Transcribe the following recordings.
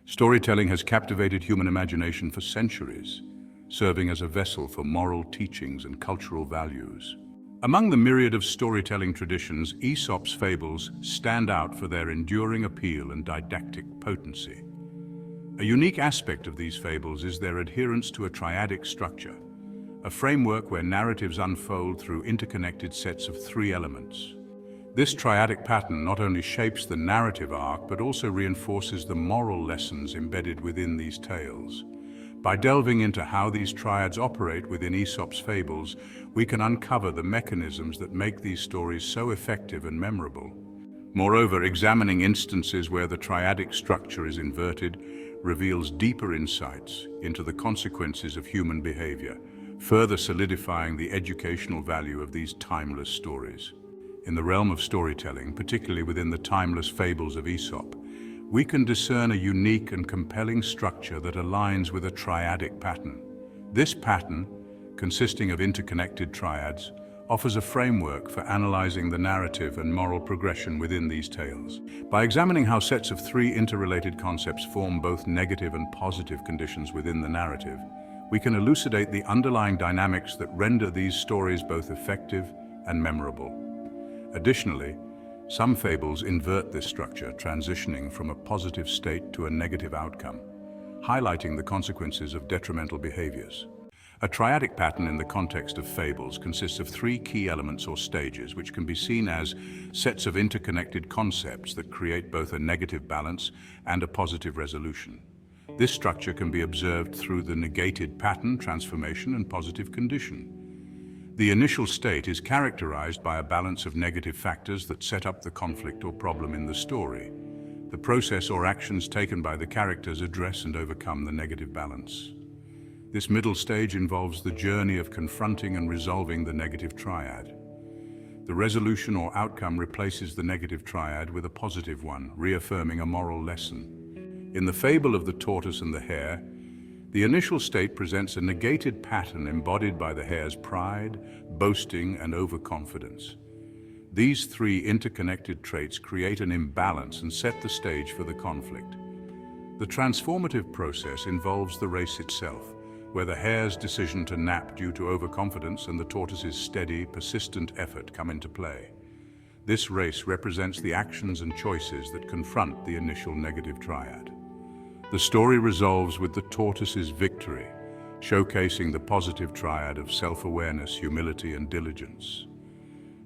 Storytelling has captivated human imagination for centuries, serving as a vessel for moral teachings and cultural values. Among the myriad of storytelling traditions, Aesop's fables stand out for their enduring appeal and didactic potency. A unique aspect of these fables is their adherence to a triadic structure, a framework where narratives unfold through interconnected sets of three elements. This triadic pattern not only shapes the narrative arc, but also reinforces the moral lessons embedded within these tales. By delving into how these triads operate within Aesop's fables, we can uncover the mechanisms that make these stories so effective and memorable. Moreover, examining instances where the triadic structure is inverted reveals deeper insights into the consequences of human behavior, further solidifying the educational value of these timeless stories. In the realm of storytelling, particularly within the timeless fables of Aesop, we can discern a unique and compelling structure that aligns with a triadic pattern. This pattern, consisting of interconnected triads, offers a framework for analyzing the narrative and moral progression within these tales. By examining how sets of three interrelated concepts form both negative and positive conditions within the narrative, we can elucidate the underlying dynamics that render these stories both effective and memorable. Additionally, some fables invert this structure, transitioning from a positive state to a negative outcome, highlighting the consequences of detrimental behaviors. A triadic pattern in the context of fables consists of three key elements or stages, which can be seen as sets of interconnected concepts that create both a negative balance and a positive resolution. This structure can be observed through the negated pattern, transformation, and positive condition. The initial state is characterized by a balance of negative factors that set up the conflict or problem in the story. The process or actions taken by the characters address and overcome the negative balance. This middle stage involves the journey of confronting and resolving the negative triad. The resolution or outcome replaces the negative triad with a positive one, reaffirming a moral lesson. In the fable of the tortoise and the hare, the initial state presents a negated pattern embodied by the hare's pride, boasting, and overconfidence. These three interconnected traits create an imbalance and set the stage for the conflict. The transformative process involves the race itself, where the hare's decision to nap due to overconfidence and the tortoise's steady, persistent effort come into play. This race represents the actions and choices that confront the initial negative triad. The story resolves with the tortoise's victory, showcasing the positive triad of self-awareness, humility, and diligence.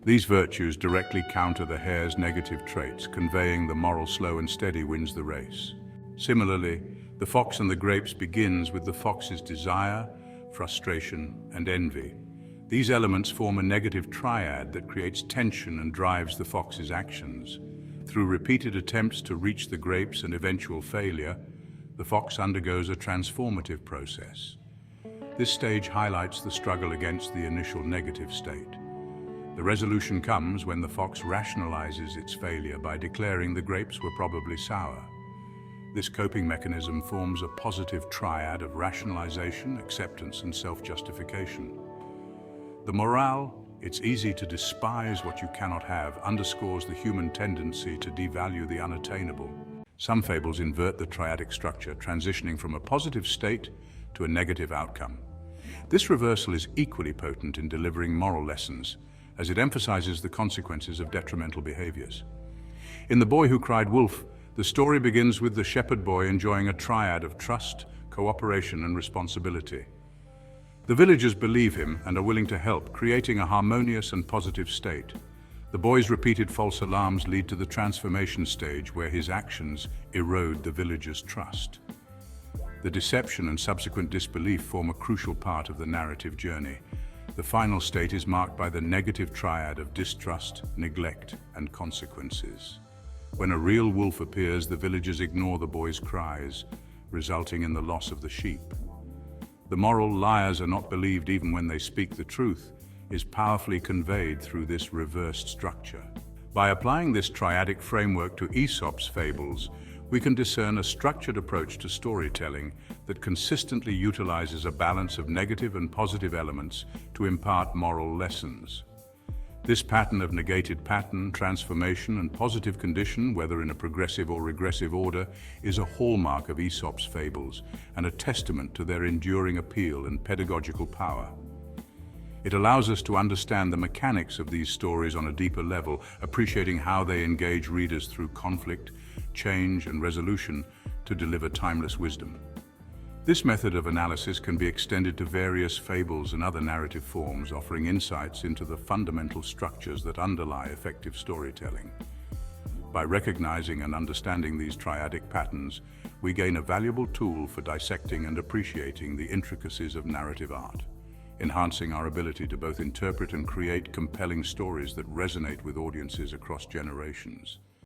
These virtues directly counter the hare's negative traits, conveying the moral slow and steady wins the race. Similarly, The Fox and the Grapes begins with the fox's desire, frustration, and envy. These elements form a negative triad that creates tension and drives the fox's actions. Through repeated attempts to reach the grapes and eventual failure, the fox undergoes a transformative process. This stage highlights the struggle against the initial negative state. The resolution comes when the fox rationalizes its failure by declaring the grapes were probably sour. This coping mechanism forms a positive triad of rationalization, acceptance, and self-justification. The morale, "it's easy to despise what you cannot have," underscores the human tendency to devalue the unattainable. Some fables invert the triadic structure, transitioning from a positive state to a negative outcome. This reversal is equally potent in delivering moral lessons, as it emphasizes the consequences of detrimental behaviors. In The Boy Who Cried Wolf, the story begins with the shepherd boy enjoying a triad of trust, cooperation, and responsibility. The villagers believe him and are willing to help, creating a harmonious and positive state. The boy's repeated false alarms lead to the transformation stage, where his actions erode the villagers' trust. The deception and subsequent disbelief form a crucial part of the narrative journey. The final state is marked by the negative triad of distrust, neglect, and consequences. When a real wolf appears, the villagers ignore the boy's cries, resulting in the loss of the sheep. The moral "liars are not believed even when they speak the truth" is powerfully conveyed through this reversed structure. By applying this triadic framework to Aesop's fables, we can discern a structured approach to storytelling that consistently utilizes a balance of negative and positive elements to impart moral lessons. This pattern of negated pattern, transformation, and positive condition, whether in a progressive or regressive order, is a hallmark of Aesop's fables and a testament to their enduring appeal and pedagogical power. It allows us to understand the mechanics of these stories on a deeper level, appreciating how they engage readers through conflict, change, and resolution to deliver timeless wisdom. This method of analysis can be extended to various fables and other narrative forms, offering insights into the fundamental structures that underlie effective storytelling. By recognizing and understanding these triadic patterns, we gain a valuable tool for dissecting and appreciating the intricacies of narrative art, enhancing our ability to both interpret and create compelling stories that resonate with audiences across generations.